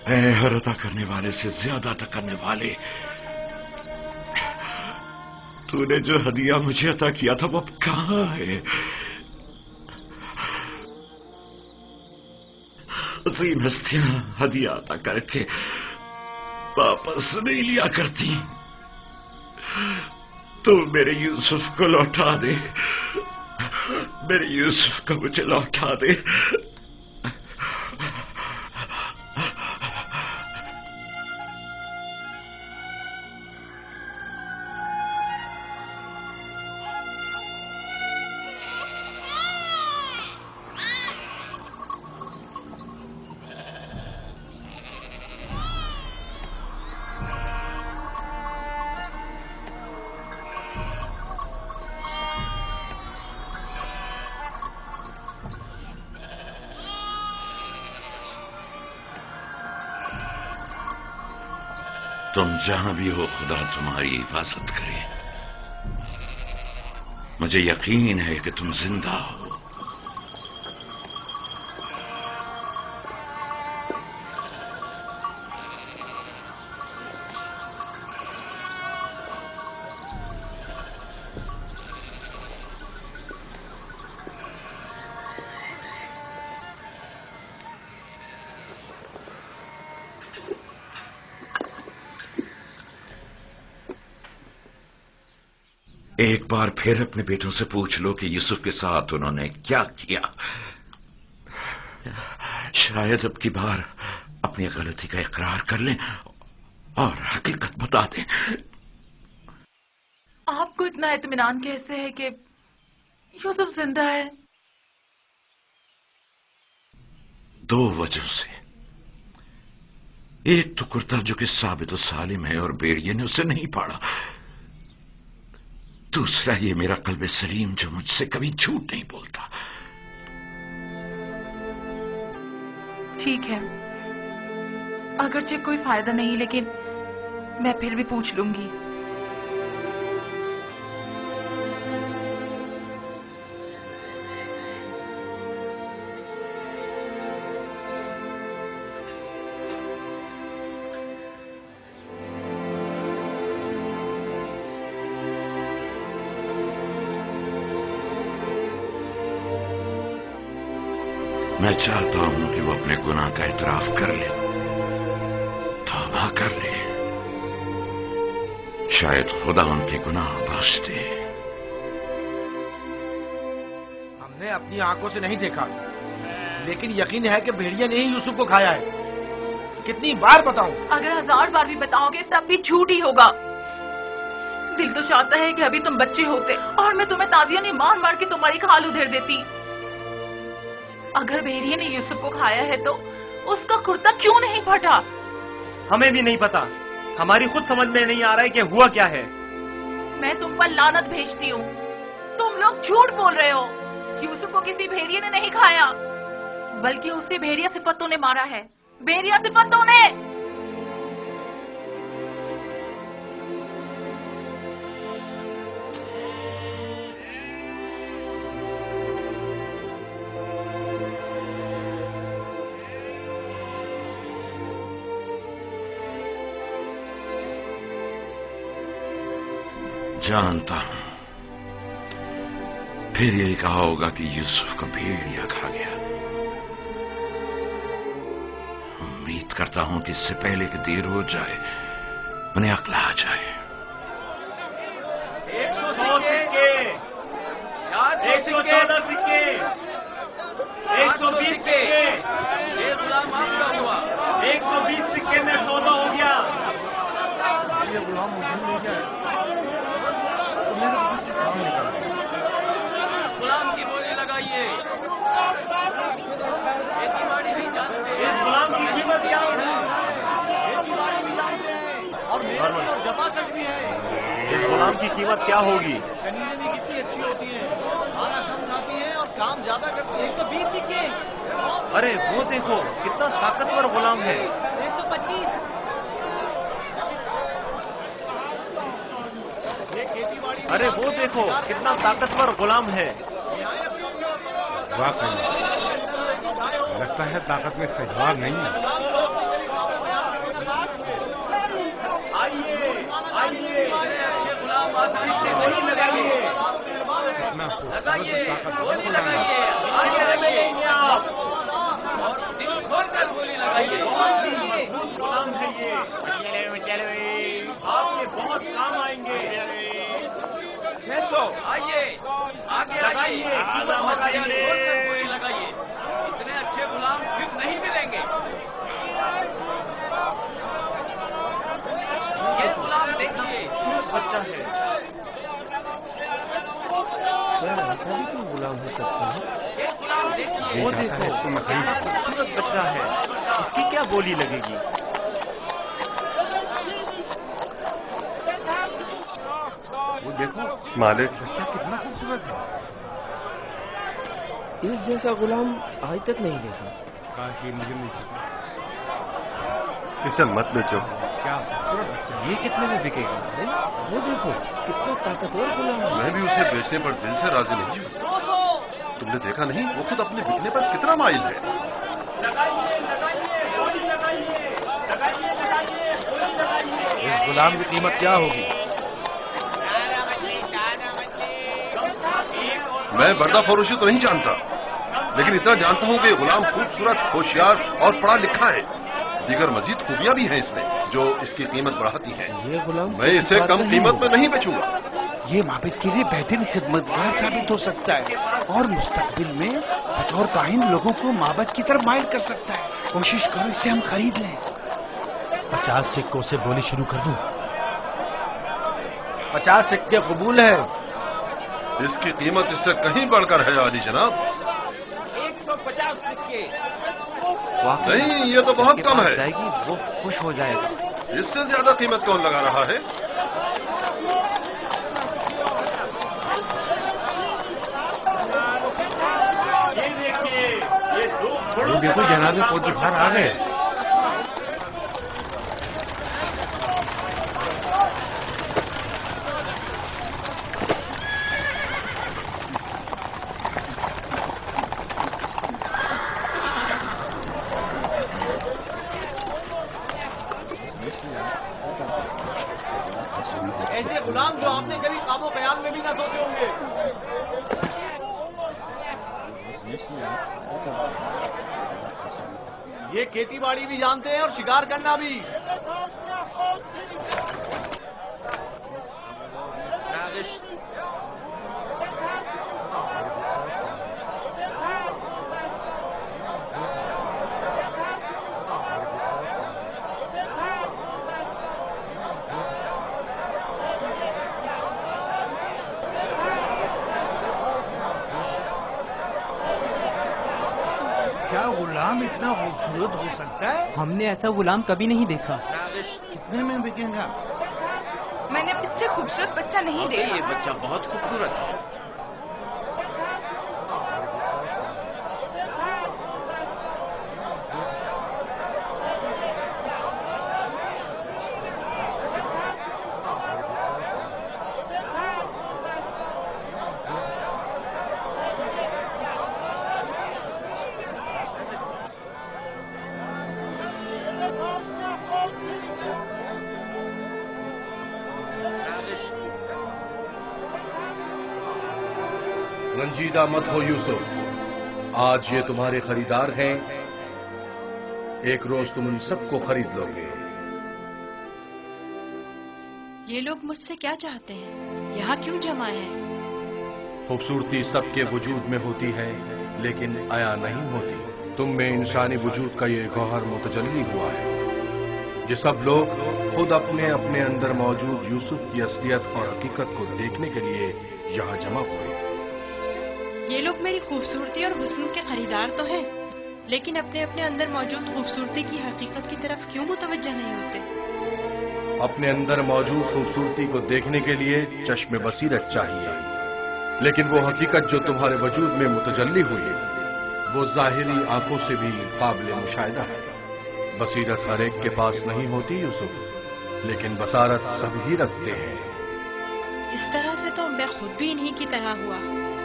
اے ہر عطا کرنے والے سے زیادہ عطا کرنے والے، تو نے جو ہدیہ مجھے عطا کیا تھا وہ اب کہاں ہے؟ عظیم ہستیاں ہدیہ عطا کر کے واپس نہیں لیا کرتی. تو میرے یوسف کو لوٹا دے، میرے یوسف کو مجھے لوٹا دے. تم جہاں بھی ہو خدا تمہاری حفاظت کرے. مجھے یقین ہے کہ تم زندہ ہو. ایک بار پھر اپنے بیٹوں سے پوچھ لو کہ یوسف کے ساتھ انہوں نے کیا کیا. شاید اب کی بار اپنی غلطی کا اقرار کر لیں اور حقیقت بتا دیں. آپ کو اتنا اطمینان کیسے ہے کہ یوسف زندہ ہے؟ 2 وجہ سے. ایک تو کرتا جو کہ ثابت و سالم ہے اور بیڑیے نے اسے نہیں پاڑا. دوسرا یہ میرا قلب سلیم جو مجھ سے کبھی جھوٹ نہیں بولتا. ٹھیک ہے، اگرچہ کوئی فائدہ نہیں لیکن میں پھر بھی پوچھ لوں گی. میں چاہتا ہوں کہ وہ اپنے گناہ کا اعتراف کر لے، توبہ کر لے. شاید خدا ان کے گناہ بخش دے. ہم نے اپنی آنکھوں سے نہیں دیکھا لیکن یقین ہے کہ بھیڑیا نے ہی یوسف کو کھایا ہے. کتنی بار بتاؤں؟ اگر 1000 بار بھی بتاؤ گے تب بھی جھوٹ ہی ہوگا. دل تو چاہتا ہے کہ ابھی تم بچے ہوتے اور میں تمہیں تازیاں نہیں مار مار کے تمہاری کھال ادھیر دیتی. اگر بھیڑیے نے یوسف کو کھایا ہے تو اس کا کرتا کیوں نہیں پھٹا؟ ہمیں بھی نہیں پتا. ہماری خود سمجھ میں نہیں آ رہا ہے کہ ہوا کیا ہے. میں تم پر لعنت بھیجتی ہوں. تم لوگ جھوٹ بول رہے ہو. یوسف کو کسی بھیڑیے نے نہیں کھایا بلکہ اسے بھیڑیا صفتوں نے مارا ہے. بھیڑیا صفتوں نے. جانتا ہوں پھر یہی کہا ہوگا کہ یوسف کو بھیڑیا کھا گیا. امید کرتا ہوں کہ اس سے پہلے کہ دیر ہو جائے انہیں عقل آ جائے. 114 سکے، 120 سکے، 120 سکے میں سودا ہو گیا. غلام کی بولی لگائیے. اس غلام کی قیمت کیا ہے؟ اور جفا تک بھی ہے. اس غلام کی قیمت کیا ہوگی؟ کنیزیں بھی کتنی اچھی ہوتی ہیں، کھانا کم کھاتی ہیں اور کام زیادہ کرتی ہیں. 120 سکے. ارے وہ دیکھو کتنا طاقتور غلام ہے. 125. ارے وہ دیکھو کتنا طاقتور غلام ہے. واقعی لگتا ہے طاقت میں استحبار نہیں ہے. آپ کے بہت کام آئیں گے. آئیے آگے لگائیے لگائیے. اتنے اچھے غلام پھر نہیں ملیں گے. یہ غلام دیکھیے بچہ ہے. غلام ہو سکتا ہے. یہ غلام دیکھیے. وہ دیکھو کتنا خوبصورت بچہ ہے. اس کی کیا بولی لگے گی؟ وہ دیکھو مالک بچہ کتنا خوبصورت ہے. اس جیسا غلام آج تک نہیں دیکھا. کاش یہ مجھے مل سکتا. اسے مت بیچو. کیا خوبصورت بچہ. یہ کتنے میں بکے گا؟ وہ دیکھو کتنا طاقتور غلام ہے. میں بھی اسے بیچنے پر دل سے راضی نہیں ہوں. تم نے دیکھا نہیں وہ خود اپنے بکنے پر کتنا مائل ہے. اس غلام کی قیمت کیا ہوگی؟ میں بردہ فروشی تو نہیں جانتا لیکن اتنا جانتا ہوں کہ یہ غلام خوبصورت ہوشیار اور پڑھا لکھا ہے. دیگر مزید خوبیاں بھی ہیں اس میں جو اس کی قیمت بڑھاتی ہیں. یہ غلام میں اسے کم قیمت میں نہیں بیچوں گا. یہ معبد کے لیے بہترین خدمتگار ثابت ہو سکتا ہے اور مستقبل میں بطور کاہن لوگوں کو معبد کی طرف مائل کر سکتا ہے. کوشش کرو اسے ہم خرید لیں. 50 سکوں سے بولی شروع کر دوں. 50 سکے قبول ہے. اس کی قیمت اس سے کہیں بڑھ کر ہے عالی جناب. 150 سکے. نہیں یہ تو بہت کم ہے. جائے گی وہ خوش ہو جائے گا. اس سے زیادہ قیمت کون لگا رہا ہے؟ یہ دیکھیے یہ دو دیکھو جناب فوج باہر آ گئے. ایسے غلام جو آپ نے کبھی خواب و خیال میں بھی نہ سوچے ہوں گے. یہ کھیتی باڑی بھی جانتے ہیں اور شکار کرنا بھی. کیا غلام اتنا خوبصورت ہو سکتا ہے؟ ہم نے ایسا غلام کبھی نہیں دیکھا. کتنے میں بکے گا؟ میں نے اس سے خوبصورت بچہ نہیں دیکھا. یہ بچہ بہت خوبصورت ہے. رنجیدہ مت ہو یوسف. آج یہ تمہارے خریدار ہیں. ایک روز تم ان سب کو خرید لو گے. یہ لوگ مجھ سے کیا چاہتے ہیں؟ یہاں کیوں جمع ہیں؟ خوبصورتی سب کے وجود میں ہوتی ہے لیکن عیاں نہیں ہوتی. تم میں انسانی وجود کا یہ گوہر متجلی ہوا ہے. یہ سب لوگ خود اپنے اپنے اندر موجود یوسف کی اصلیت اور حقیقت کو دیکھنے کے لیے یہاں جمع ہوئے. یہ لوگ میری خوبصورتی اور حسن کے خریدار تو ہیں لیکن اپنے اپنے اندر موجود خوبصورتی کی حقیقت کی طرف کیوں متوجہ نہیں ہوتے؟ اپنے اندر موجود خوبصورتی کو دیکھنے کے لیے چشم بصیرت چاہیے لیکن وہ حقیقت جو تمہارے وجود میں متجلی ہوئی وہ ظاہری آنکھوں سے بھی قابل مشاہدہ ہے. بصیرت ہر ایک کے پاس نہیں ہوتی یوسف لیکن بصارت سب ہی رکھتے ہیں. اس طرح سے تو میں خود بھی انہی کی طرح ہوا.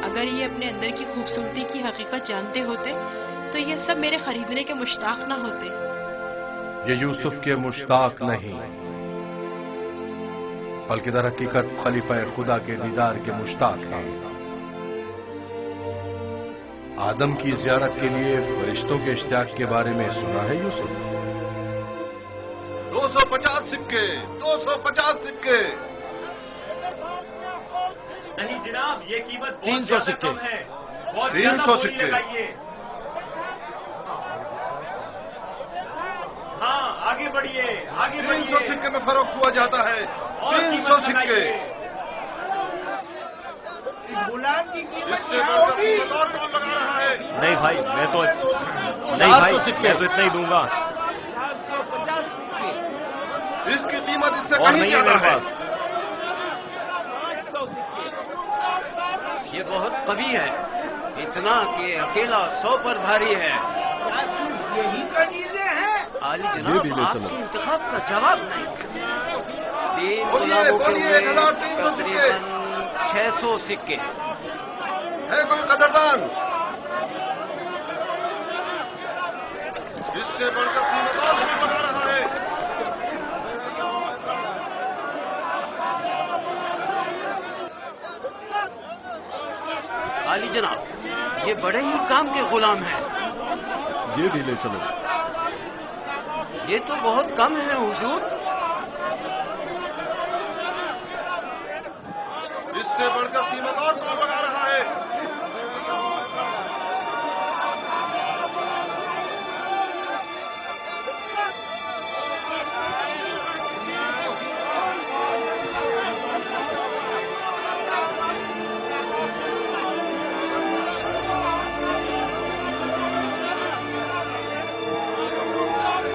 اگر یہ اپنے اندر کی خوبصورتی کی حقیقت جانتے ہوتے تو یہ سب میرے خریدنے کے مشتاق نہ ہوتے. یہ یوسف کے مشتاق نہیں बल्कि दर हकीकत खलीफा खुदा के दीदार के मुश्ताक हैं। आदम की जियारत के लिए फरिश्तों के इश्तियाक के बारे में सुना है यूसुफ? 250 सिक्के, 250 सिक्के। नहीं जनाब, ये कीमत 300 सिक्के है, बहुत 300 सिक्के। हाँ, आगे बढ़िए, आगे 300 सिक्के में फरोख्त हुआ जाता है। 300 सिक्के। गुलाम की कीमत इससे बढ़कर कीमत और कौन लगा रहा है? नहीं भाई, मैं तो इतना ही दूंगा। 450 सिक्के। इसकी कीमत इससे और कहीं नहीं है ज्यादा मेरे है। पास। 500 सिक्के। ये बहुत कवि है, इतना कि अकेला 100 पर भारी है। यही कनीजे हैं। आली जनाब, आपके इंतखाब का जवाब नहीं। 3 बोलिए, गुलामों के बोलिए, हुए 1300 सिक्के। तकरीबन 600 सिक्के। है कोई कदरदान? इससे बढ़कर कीमत और कौन लगा रहा है? आली जनाब, ये बड़े ही काम के गुलाम हैं। ये भी ले चलो। ये तो बहुत कम है हुजूर। इससे बढ़कर कीमत और कौन लगा रहा है?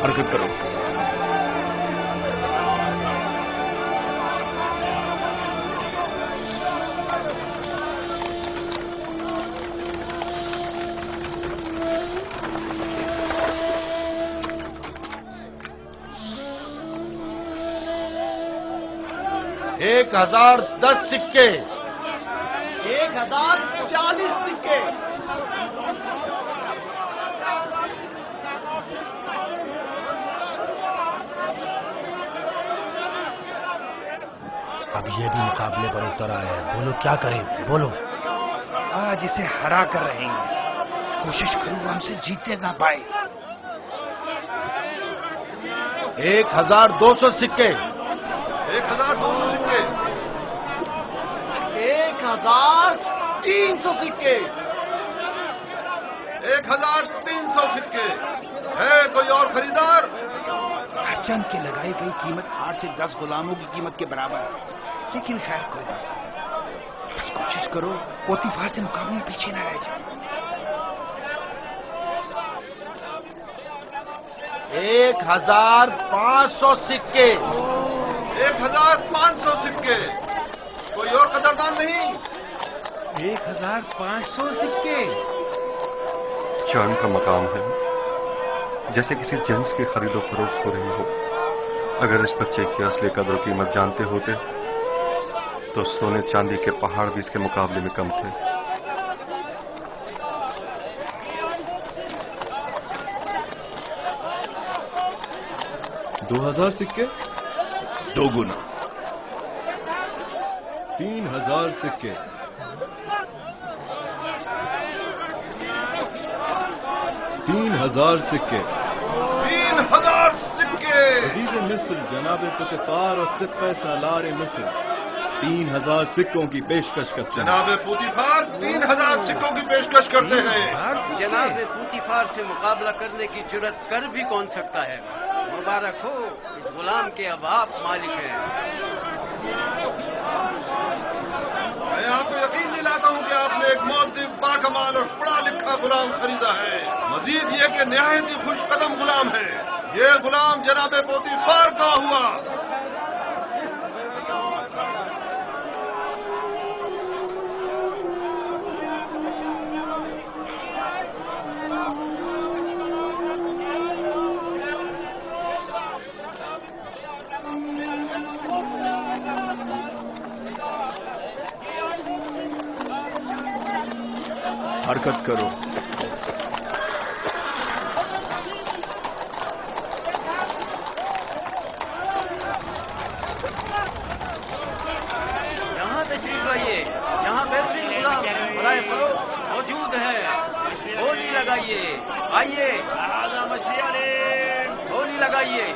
हरकत करो। एक 1010 सिक्के। 1040 सिक्के। अब ये भी मुकाबले पर उतर आया है। बोलो क्या करें, बोलो। आज इसे हरा कर रहेंगे। कोशिश करूँ हमसे जीतने ना पाए। 1200 सिक्के। 1200 सिक्के। 1300 सिक्के। 1300 सिक्के। है कोई और खरीदार? हरचंद की लगाई गई कीमत 8 से 10 गुलामों की कीमत के बराबर है। लेकिन खैर कोई बात नहीं। बस कोशिश करो पोतीफार से मुकाबले में पीछे न रह जाए। 1500 सिक्के। 1500 सिक्के। कोई और कदरदान नहीं? 1500 सिक्के। चांद का मकाम है, जैसे किसी जिन्स की खरीदो फरोख्त हो रही हो। अगर इस बच्चे की असली कदर कीमत जानते होते तो सोने चांदी के पहाड़ भी इसके मुकाबले में कम थे। $2000 सिक्के। 2 गुना। 3000 सिक्के। 3000 सिक्के। 3000 सिक्के। अजीज मिस्र जनाब पुतिफार और सिक्के सालार मिस्र 3000 सिक्कों की पेशकश करते हैं। जनाब पुतिफार 3000 सिक्कों की पेशकश करते हैं। जनाब पुतिफार से मुकाबला करने की जुर्रत कर भी कौन सकता है? मुबारक हो, इस गुलाम के अब आप मालिक हैं। मैं आपको यकीन दिलाता हूं कि आपने एक मौद्दिब, बाकमाल और पढ़ा लिखा गुलाम खरीदा है। मजीद ये कि निहायत ही खुशकदम गुलाम है। ये गुलाम जनाब पोतीफार का हुआ। हरकत करो। आइए आइए, गोली लगाइए।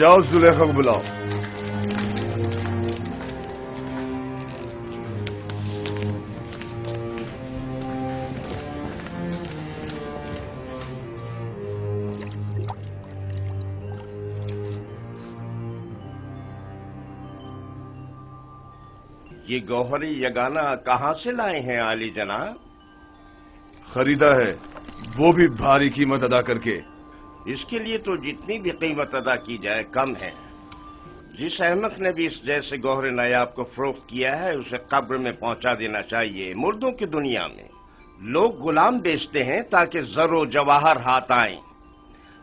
जाओ जुलेखा को बुलाओ। ये गौहरी यगाना कहाँ से लाए हैं आली जनाब? खरीदा है, वो भी भारी कीमत अदा करके। इसके लिए तो जितनी भी कीमत अदा की जाए कम है। जिस अहमक ने भी इस जैसे गौहरे नायाब को फरोख्त किया है उसे कब्र में पहुंचा देना चाहिए। मुर्दों की दुनिया में लोग गुलाम बेचते हैं ताकि जरो जवाहर हाथ आए।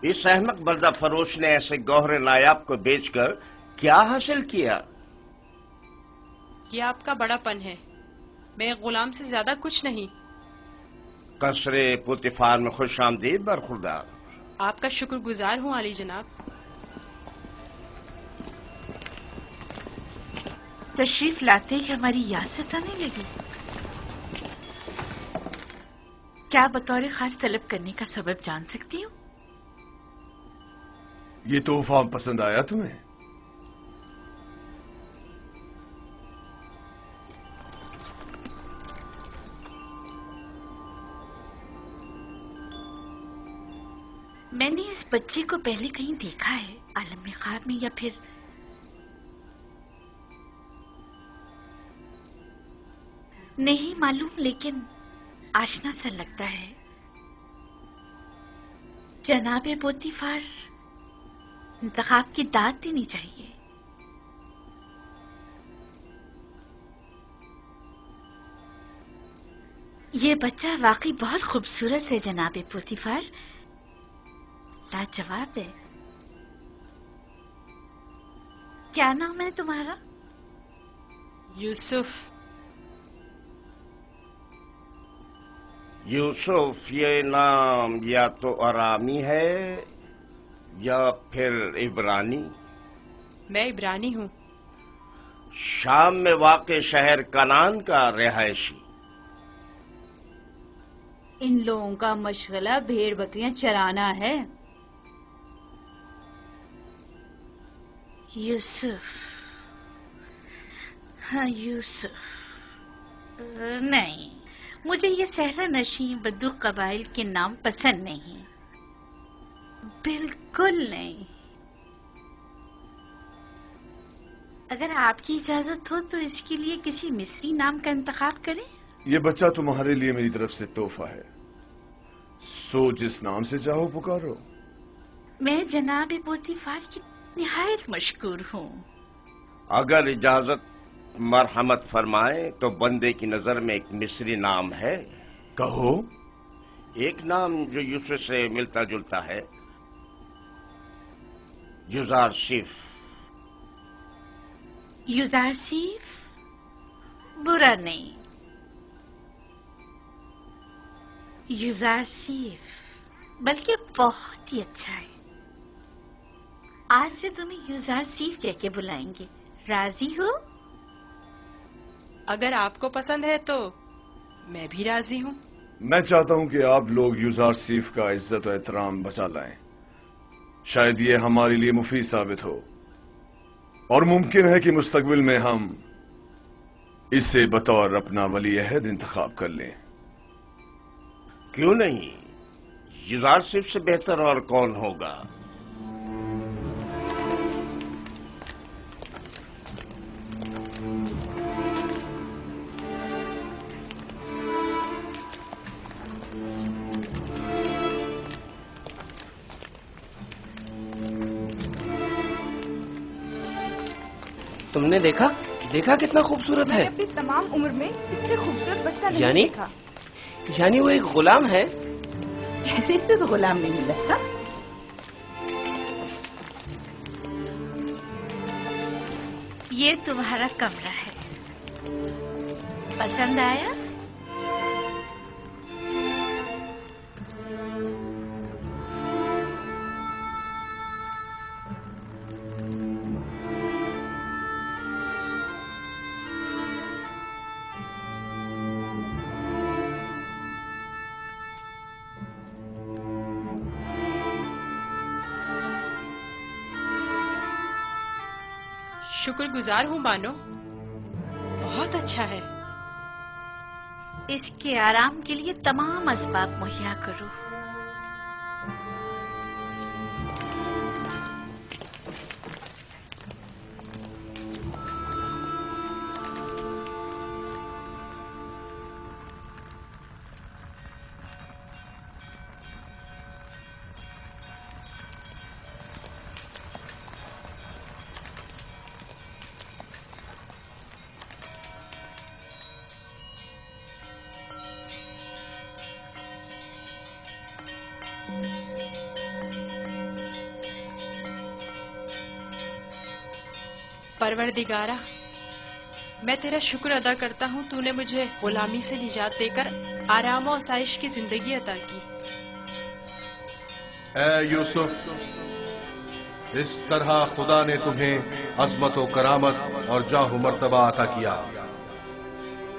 इस अहमक बर्दा फरोश ने ऐसे गौहरे नायाब को बेचकर क्या हासिल किया? ये आपका बड़ापन है, मैं गुलाम से ज्यादा कुछ नहीं। कसरे पुतिफार में खुश आमदीद बरखुरदार। आपका शुक्रगुजार हूँ आली जनाब। तशरीफ लाते ही हमारी याद सताने लगी। क्या बतौर खास तलब करने का सबब जान सकती हूँ? ये तोहफा पसंद आया तुम्हें? मैंने इस बच्चे को पहले कहीं देखा है, आलम में ख्वाब में या फिर नहीं मालूम, लेकिन आशना सा लगता है। जनाबे पोतीफार इंतखाब की दाद देनी चाहिए। ये बच्चा वाकई बहुत खूबसूरत है जनाबे पोतीफार, लाजवाब है। क्या नाम है तुम्हारा? यूसुफ। यूसुफ ये नाम या तो अरामी है या फिर इब्रानी। मैं इब्रानी हूँ। شام میں واقع شہر کنعان کا رہائشی۔ ان لوگوں کا مشغلہ بھیڑ بکریاں چرانا ہے۔ یوسف، ہاں یوسف، نہیں، مجھے یہ صحرا نشین بدو قبائل کے نام پسند نہیں، بالکل نہیں۔ اگر آپ کی اجازت ہو تو اس کے لیے کسی مصری نام کا انتخاب کریں۔ یہ بچہ تمہارے لیے میری طرف سے تحفہ ہے، سو جس نام سے چاہو پکارو۔ میں جناب پوتیفار کی نہایت مشکور ہوں۔ اگر اجازت مرحمت فرمائیں تو بندے کی نظر میں ایک مصری نام ہے۔ کہو۔ ایک نام جو یوسف سے ملتا جلتا ہے، یوزارسیف۔ یوزارسیف برا نہیں، یوزارسیف بلکہ بہت ہی اچھا ہے۔ آج سے تمہیں یوزارسیف کہہ کے بلائیں گے، راضی ہو؟ اگر آپ کو پسند ہے تو میں بھی راضی ہوں۔ میں چاہتا ہوں کہ آپ لوگ یوزارسیف کا عزت و احترام بچا لائیں، شاید یہ ہمارے لیے مفید ثابت ہو، اور ممکن ہے کہ مستقبل میں ہم اسے بطور اپنا ولی عہد انتخاب کر لیں۔ کیوں نہیں؟ یوزارسیف سے بہتر اور کون ہوگا؟ تم نے دیکھا کتنا خوبصورت ہے؟ میں نے اپنی تمام عمر میں اس سے خوبصورت بچہ نہیں دیکھا۔ یعنی وہ ایک غلام ہے؟ جیسے اس سے تو غلام نہیں ملا تھا۔ یہ تمہارا کمرہ ہے، پسند آیا؟ شکر گزار ہوں بانو، بہت اچھا ہے۔ اس کے آرام کے لیے تمام اسباب مہیا کرو۔ پروردگارہ، میں تیرا شکر ادا کرتا ہوں، تو نے مجھے غلامی سے نجات دے کر آرام و آسائش کی زندگی عطا کی۔ اے یوسف، اس طرح خدا نے تمہیں عظمت و کرامت اور جاہ و مرتبہ عطا کیا،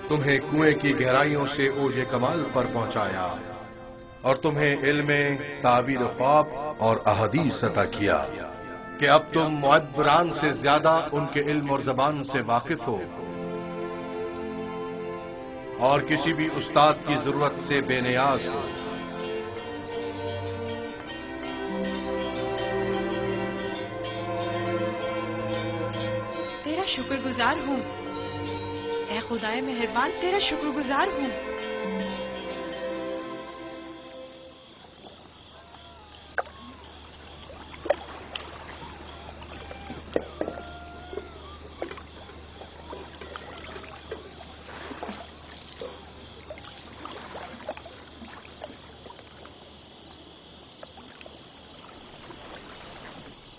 تمہیں کنویں کی گہرائیوں سے اوج کمال پر پہنچایا، اور تمہیں علم تعبیر خواب اور احادیث عطا کیا کہ اب تم معبران سے زیادہ ان کے علم اور زبان سے واقف ہو، اور کسی بھی استاد کی ضرورت سے بے نیاز ہو۔ تیرا شکر گزار ہوں، اے خدائے مہربان، تیرا شکر گزار ہوں۔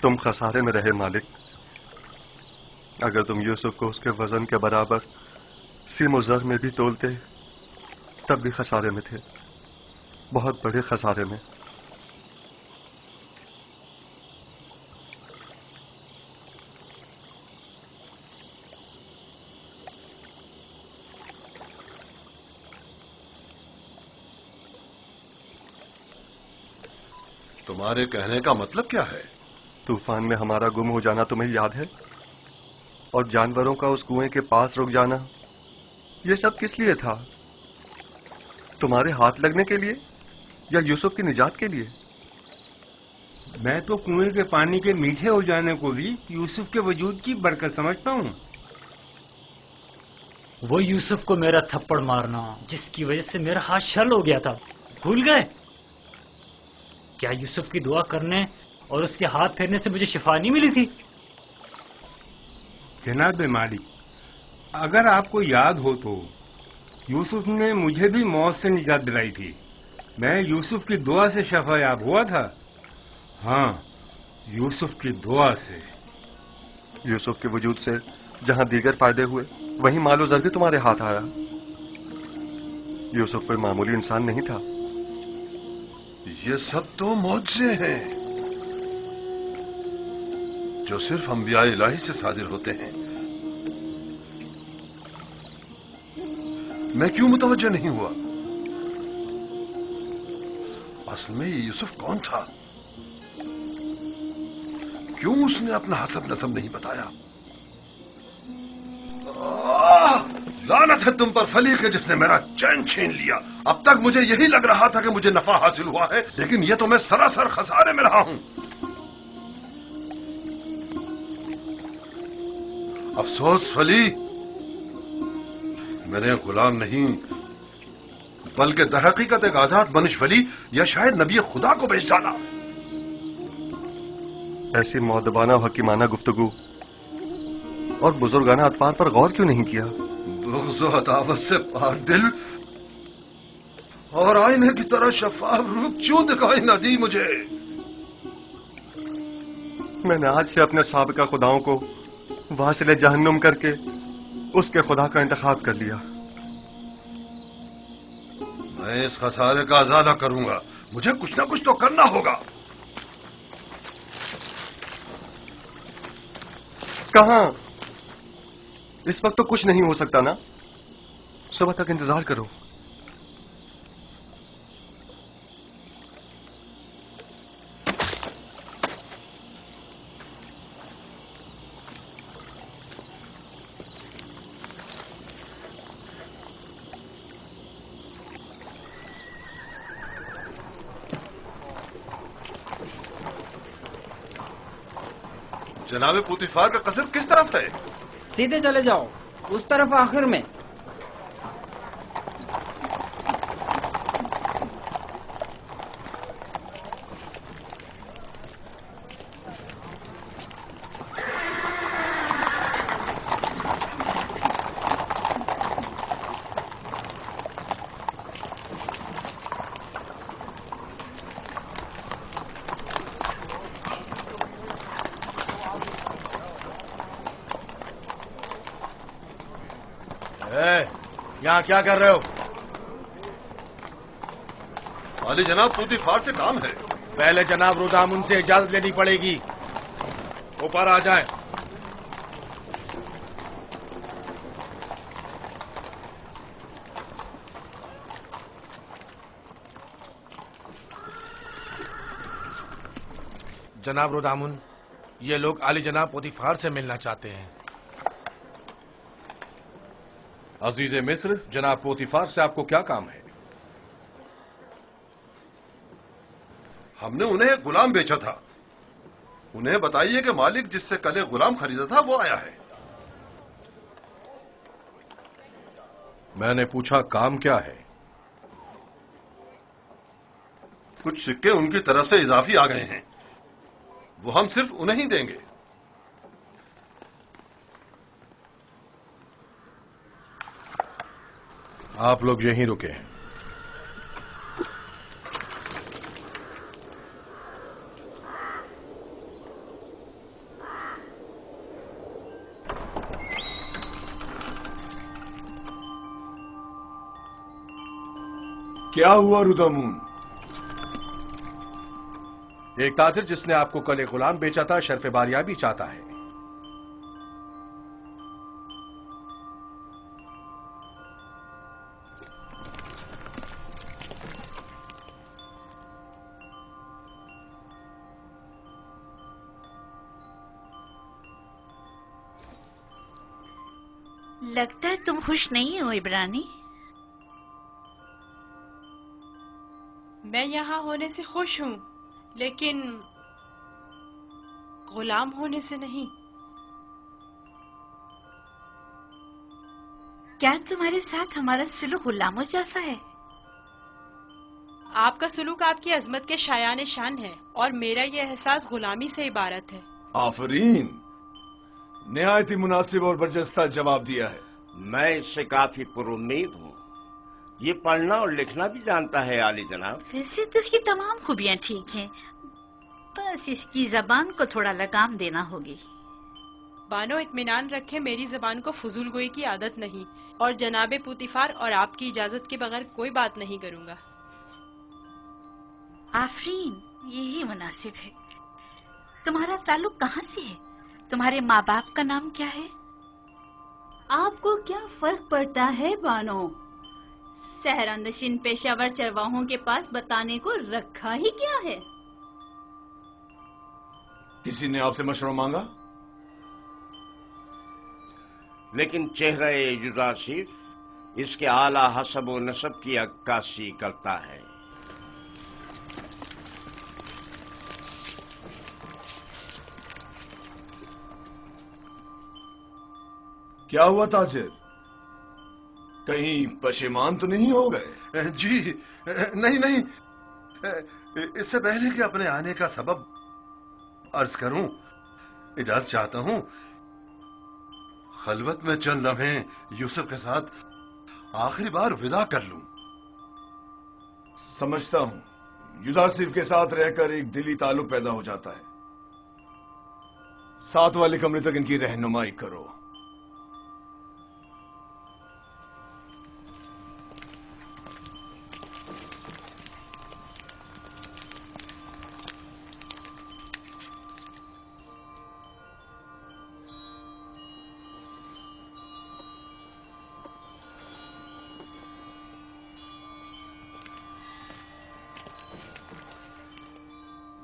تم خسارے میں رہے مالک، اگر تم یوسف کو اس کے وزن کے برابر سیم و زر میں بھی تولتے تب بھی خسارے میں تھے، بہت بڑے خسارے میں۔ तुम्हारे कहने का मतलब क्या है? तूफान में हमारा गुम हो जाना तुम्हें याद है? और जानवरों का उस कुएं के पास रुक जाना, ये सब किस लिए था? तुम्हारे हाथ लगने के लिए या यूसुफ की निजात के लिए? मैं तो कुएं के पानी के मीठे हो जाने को भी यूसुफ के वजूद की बरकत समझता हूँ। वो यूसुफ को मेरा थप्पड़ मारना, जिसकी वजह से मेरा हाथ शल हो गया था, भूल गए? क्या यूसुफ की दुआ करने और उसके हाथ फेरने से मुझे शिफा नहीं मिली थी? जनाब मालिक, अगर आपको याद हो तो यूसुफ ने मुझे भी मौत से निजात दिलाई थी। मैं यूसुफ की दुआ से शफायाब हुआ था। हाँ, यूसुफ की दुआ से। यूसुफ के वजूद से जहां दीगर फायदे हुए, वहीं मालो ज़र भी तुम्हारे हाथ आया। यूसुफ कोई मामूली इंसान नहीं था। ये सब तो मौजज़े हैं जो सिर्फ अंबिया इलाही से सादिर होते हैं। मैं क्यों मुतवज्जो नहीं हुआ? असल में ये यूसुफ कौन था? क्यों उसने अपना हसब नसब नहीं बताया? लानत है तुम पर फली के जिसने मेरा चैन छीन लिया। अब तक मुझे यही लग रहा था कि मुझे नफा हासिल हुआ है, लेकिन ये तो मैं सरासर खसारे में रहा हूं। अफसोस फली, मैंने गुलाम नहीं बल्कि दरहकीकत एक आजाद बनिश फली या शायद नबी खुदा को बेच डाला। ऐसी मौदबाना और हकीमाना गुफ्तगू और बुजुर्गाना अतफार पर गौर क्यों नहीं किया? बुग़्ज़ व अदावत से पाक दिल और आईने की तरह शफाफ रूप क्यों दिखाई न दी मुझे? मैंने आज से अपने साबिका खुदाओं को वासिले जहन्नुम करके उसके खुदा का इंतखाब कर लिया। मैं इस खसारे का अज़ाला करूंगा। मुझे कुछ ना कुछ तो करना होगा। कहां? इस वक्त तो कुछ नहीं हो सकता ना। सुबह तक इंतजार करो। जनाबे पुतिफार का कसर किस तरफ है? सीधे चले जाओ, उस तरफ आखिर में। यहाँ क्या कर रहे हो? वाली जनाब, पुतिफार से काम है। पहले जनाब रुदामुन से इजाजत लेनी पड़ेगी। ऊपर आ जाए। जनाब रुदामुन, ये लोग आली जनाब पुतिफार से मिलना चाहते हैं। अजीज मिस्र, जनाब पोतीफार से आपको क्या काम है? हमने उन्हें एक गुलाम बेचा था। उन्हें बताइए कि मालिक जिससे कल एक गुलाम खरीदा था वो आया है। मैंने पूछा काम क्या है? कुछ सिक्के उनकी तरफ से इजाफी आ गए हैं, वो हम सिर्फ उन्हें ही देंगे। आप लोग यहीं रुके। क्या हुआ रुदामुन? एक ताजिर जिसने आपको कल एक गुलाम बेचा था शर्फ बारियाबी चाहता है। लगता है तुम खुश नहीं हो इब्रानी। मैं यहाँ होने से खुश हूँ, लेकिन गुलाम होने से नहीं। क्या तुम्हारे साथ हमारा सलूक गुलामों जैसा है? आपका सलूक आपकी अजमत के शायान शान है और मेरा ये एहसास गुलामी से इबारत है। आफरीन, निहायत ही मुनासिब और बरजस्ता जवाब दिया है। मैं इससे काफी पुरुम्मीद हूँ। ये पढ़ना और लिखना भी जानता है आली जनाब। वैसे तो इसकी तमाम खूबियाँ ठीक हैं, बस इसकी जबान को थोड़ा लगाम देना होगी। बानो इत्मीनान रखे, मेरी जबान को फजूल गोई की आदत नहीं और जनाबे पुतिफार और आपकी इजाजत के बगैर कोई बात नहीं करूँगा। आफरीन, यही मुनासिब है। तुम्हारा ताल्लुक कहाँ से है? तुम्हारे माँ बाप का नाम क्या है? आपको क्या फर्क पड़ता है बानो? सहरानशीन पेशावर चरवाहों के पास बताने को रखा ही क्या है? किसी ने आपसे मशवरा मांगा? लेकिन चेहरा युजासिफ इसके आला हसब व नसब की अक्कासी करता है। क्या हुआ ताजिर, कहीं पशेमान तो नहीं हो गए? जी नहीं नहीं, इससे पहले कि अपने आने का सबब अर्ज करूं, इजाजत चाहता हूं खलवत में चंद लम्हे यूसुफ के साथ आखिरी बार विदा कर लूं। समझता हूं युजासिफ के साथ रहकर एक दिली ताल्लुक पैदा हो जाता है। साथ वाले कमरे तक इनकी रहनुमाई करो।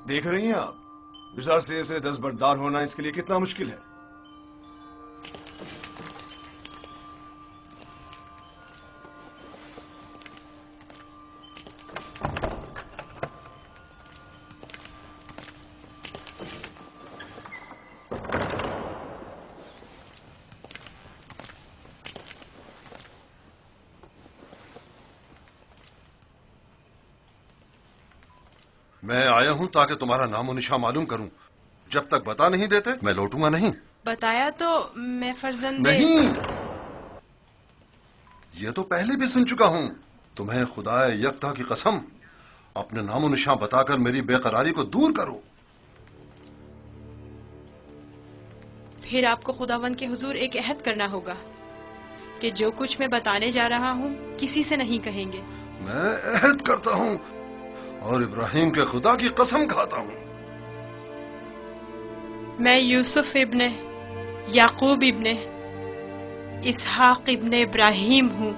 देख रही हैं आप, युजासिफ से दस्तबरदार होना इसके लिए कितना मुश्किल है। मैं आया हूं ताकि तुम्हारा नामो निशान मालूम करूं। जब तक बता नहीं देते मैं लौटूंगा नहीं। बताया तो मैं फर्जंदे नहीं, ये तो पहले भी सुन चुका हूं। तुम्हें खुदा यकता की कसम, अपने नामो निशान बताकर मेरी बेकरारी को दूर करो। फिर आपको खुदावंद के हुजूर एक अहद करना होगा कि जो कुछ मैं बताने जा रहा हूँ किसी से नहीं कहेंगे। मैं अहद करता हूं और इब्राहिम के खुदा की कसम खाता हूं। मैं यूसुफ इब्ने याकूब इब्ने इसहाक इब्ने इब्राहिम हूँ।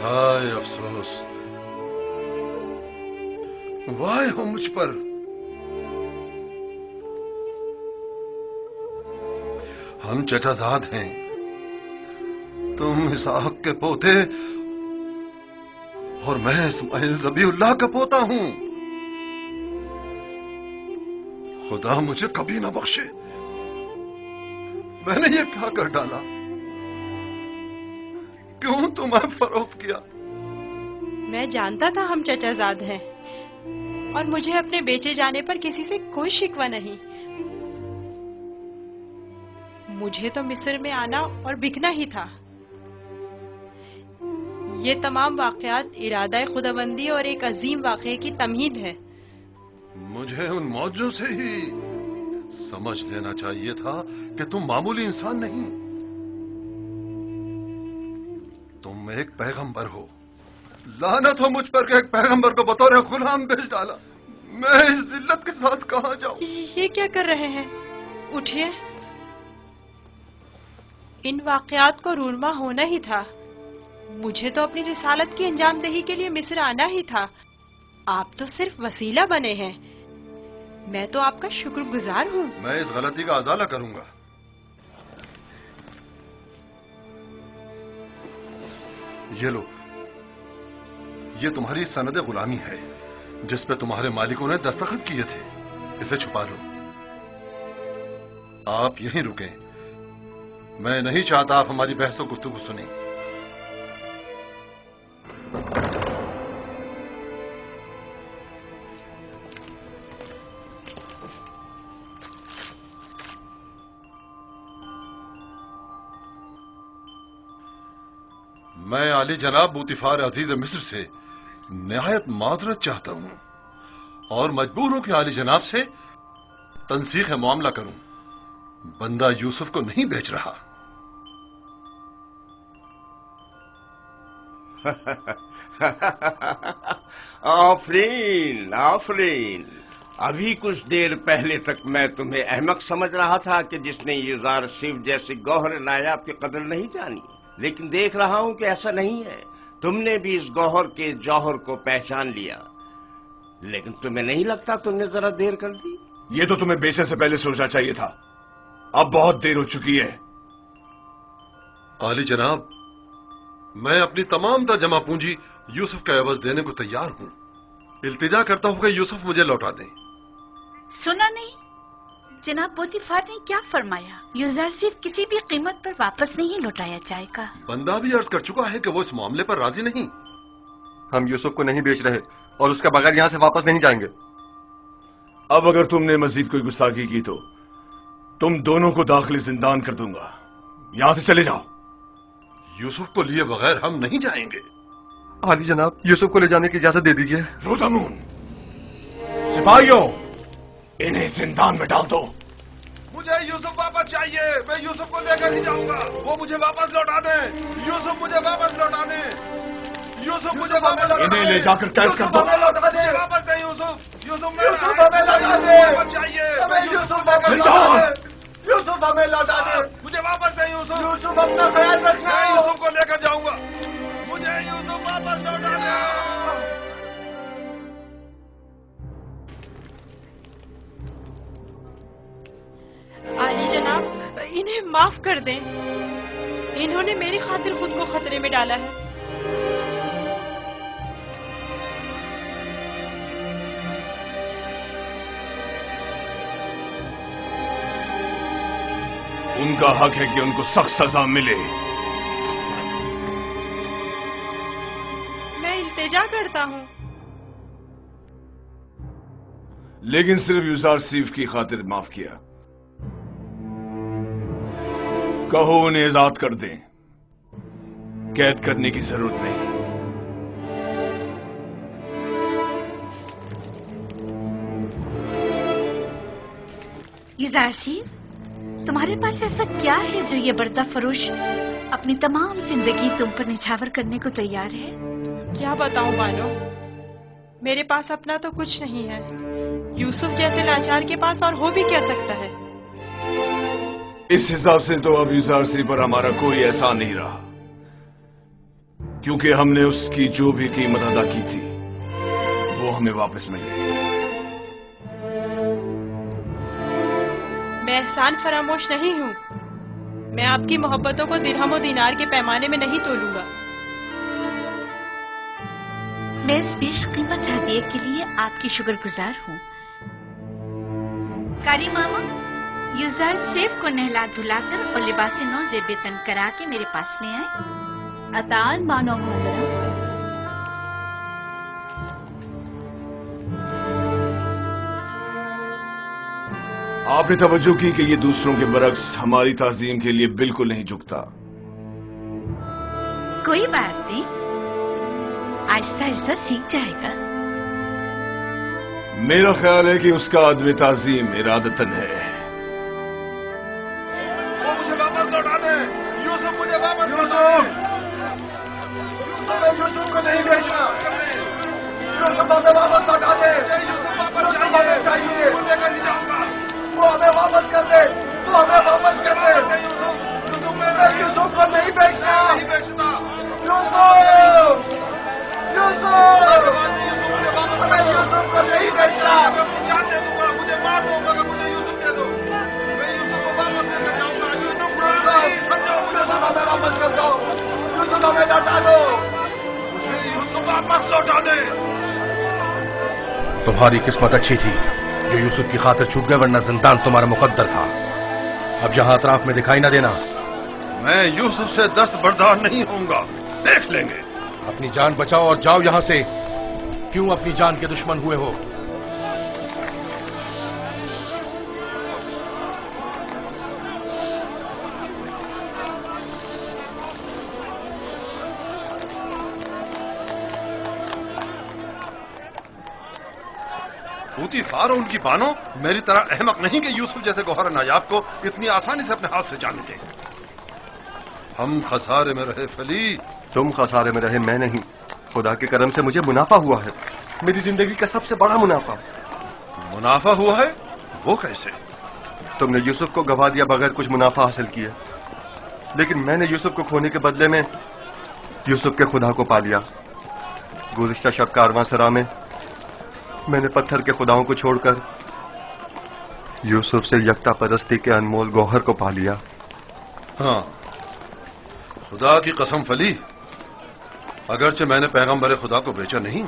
हाय अफसोस, वाह हो मुझ पर। हम चचाजाद हैं, तुम इसहाक के पोते और मैं इस्माइल ज़बीउल्लाह का पोता हूं। खुदा मुझे कभी ना बख्शे, मैंने ये क्या कर डाला? क्यों तुम्हें फरोख्त किया? मैं जानता था हम चचाजाद हैं और मुझे अपने बेचे जाने पर किसी से कोई शिकवा नहीं। मुझे तो मिस्र में आना और बिकना ही था। ये तमाम वाक़यात इरादा खुदाबंदी और एक अजीम वाक़े की तमहीद है। मुझे उन मौजों से ही समझ लेना चाहिए था कि तुम मामूली इंसान नहीं, तुम एक पैगंबर हो। लानत हो मुझ पर कि एक पैगंबर को बतौर गुलाम बेच डाला। मैं इस जिल्लत के साथ कहां जाऊं? ये क्या कर रहे हैं? उठिए। इन वाक़यात को रूरमा होना ही था। मुझे तो अपनी रिसालत की अंजामदही के लिए मिस्र आना ही था। आप तो सिर्फ वसीला बने हैं। मैं तो आपका शुक्रगुजार हूँ। मैं इस गलती का अजाला करूंगा। ये लो, ये तुम्हारी सनद गुलामी है जिस पे तुम्हारे मालिकों ने दस्तखत किए थे। इसे छुपा लो। आप यहीं रुकें, मैं नहीं चाहता आप हमारी बहस और गुफ्तगू सुने। मैं आली जनाब बूतिफार अजीज मिस्र से निहायत माजरत चाहता हूं और मजबूर हूं कि आली जनाब से तनसीख मामला करूं। बंदा यूसुफ को नहीं बेच रहा। आफरीन आफरीन, अभी कुछ देर पहले तक मैं तुम्हें अहमक समझ रहा था कि जिसने युजार सिर्फ जैसे गौहर नायाब की कदर नहीं जानी, लेकिन देख रहा हूं कि ऐसा नहीं है। तुमने भी इस गौहर के जौहर को पहचान लिया, लेकिन तुम्हें नहीं लगता तुमने जरा देर कर दी? ये तो तुम्हें बेचने से पहले सोचना चाहिए था। अब बहुत देर हो चुकी है। आली जनाब, मैं अपनी तमाम जमा पूंजी यूसुफ का एवज देने को तैयार हूं। इल्तिजा करता हूं कि यूसुफ मुझे लौटा दें। सुना नहीं जनाब पोतीफार ने क्या फरमाया? यूसुफ किसी भी कीमत पर वापस नहीं लौटाया जाएगा। बंदा भी अर्ज कर चुका है कि वो इस मामले पर राजी नहीं। हम यूसुफ को नहीं बेच रहे और उसके बगैर यहां से वापस नहीं जाएंगे। अब अगर तुमने मजीद कोई गुस्ताखी की तो तुम दोनों को दाखिली जिंदान कर दूंगा। यहां से चले जाओ। यूसुफ को लिए बगैर हम नहीं जाएंगे। आली जनाब, यूसुफ को ले जाने की इजाजत दे दीजिए। रोदामून, सिपाहियों, इन्हें जिंदान में डाल दो। मुझे यूसुफ वापस चाहिए। मैं यूसुफ को लेकर ही जाऊंगा। वो मुझे वापस लौटा दे। यूसुफ मुझे वापस लौटा दे। यूसुफ मुझे वापस लौटा दे। इन्हें ले जाकर कैद कर दो। लौटा दे। वापस दे यूसुफ। यूसुफ हमें लौटा दे। वापस चाहिए। यूसुफ वापस लौटा दे। यूसुफ हमें लौटा दे। मुझे वापस दे यूसुफ। यूसुफ अपना ख्याल रखना। मैं यूसुफ को लेकर जाऊंगा। मुझे यूसुफ वापस लौटा दे। आली जनाब, इन्हें माफ कर दें। इन्होंने मेरी खातिर खुद को खतरे में डाला है। उनका हक है कि उनको सख्त सजा मिले। मैं इल्तिजा करता हूँ, लेकिन सिर्फ युजार सीफ की खातिर माफ किया। कहो उन्हें आजाद कर दें। कैद करने की जरूरत नहीं। युजार सीफ, तुम्हारे पास ऐसा क्या है जो ये बर्दा फरोश अपनी तमाम जिंदगी तुम पर निछावर करने को तैयार है? क्या बताऊं बानो, मेरे पास अपना तो कुछ नहीं है। यूसुफ जैसे लाचार के पास और हो भी क्या सकता है? इस हिसाब से तो अब युजार सीफ पर हमारा कोई एहसान नहीं रहा, क्योंकि हमने उसकी जो भी कीमत अदा की थी वो हमें वापस मिल गई। मैं एहसान फरामोश नहीं हूँ। मैं आपकी मोहब्बतों को दिरहम और दीनार के पैमाने में नहीं तोलूंगा। मैं इस बेश कीमत हदिये के लिए आपकी शुक्रगुजार हूँ। कारी मामा, युजार सेफ को नहला धुलाकर और लिबास नौ जेब तन करा के मेरे पास ले आए। अतान मानो मोहतरम। आपने तवज्जो की कि ये दूसरों के बरक्स हमारी ताजीम के लिए बिल्कुल नहीं झुकता। कोई बात नहीं, आहिस्ता आहिस्ता सीख जाएगा। मेरा ख्याल है कि उसका अदब ताजीम इरादतन है। वो मुझे वापस लौटा दे। यूसुफ मुझे वापस लौटा दे। यूसुफ को नहीं बेचना। यूसुफ हमें वापस लौटा दे। यूसुफ वापस चाहिए। वो लेकर नहीं जाऊंगा। वो हमें वापस कर दे। वो हमें वापस कर दे। यूसुफ को नहीं बेचना। नहीं बेचना। यूसुफ, यूसुफ, हमें यूसुफ को नहीं बेचना। जान दे दूंगा, मुझे मार दो मगर मुझे यूसुफ दे दो। मैं यूसुफ को वापस लेकर जाऊंगा। यूसुफ हमें वापस कर दो। यूसुफ हमें लौटा दो। तुम्हारी किस्मत अच्छी थी जो यूसुफ की खातिर छूट गए, वरना जिंदान तुम्हारा मुकद्दर था। अब यहां अतराफ में दिखाई ना देना। मैं यूसुफ से दस्तबरदार नहीं होऊंगा, देख लेंगे। अपनी जान बचाओ और जाओ यहां से। क्यों अपनी जान के दुश्मन हुए हो? पूतीफार और उनकी बानो मेरी तरह अहमक नहीं कि यूसुफ जैसे गौहर नायाब को इतनी आसानी से अपने हाथ से जाने दें। हम खसारे में रहे फली। तुम खसारे में रहे, मैं नहीं। खुदा के करम से मुझे मुनाफा हुआ है, मेरी जिंदगी का सबसे बड़ा मुनाफा। मुनाफा हुआ है? वो कैसे? तुमने यूसुफ को गवा दिया बगैर कुछ मुनाफा हासिल किया, लेकिन मैंने यूसुफ को खोने के बदले में यूसुफ के खुदा को पा लिया। गुज़िश्ता शब कारवांसरा में मैंने पत्थर के खुदाओं को छोड़कर यूसुफ से यकता परस्ती के अनमोल गौहर को पा लिया। हाँ, खुदा की कसम फली, अगरचे मैंने पैगंबर खुदा को बेचा नहीं,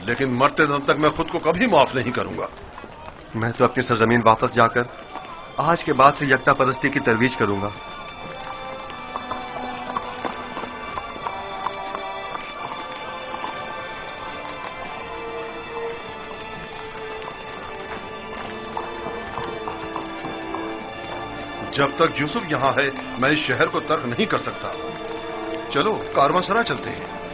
लेकिन मरते दम तक मैं खुद को कभी माफ नहीं करूंगा। मैं तो अपनी सरजमीन वापस जाकर आज के बाद से यकता परस्ती की तरवीज करूंगा। जब तक यूसुफ यहां है मैं इस शहर को तर्क नहीं कर सकता। चलो कारवांसरा चलते हैं।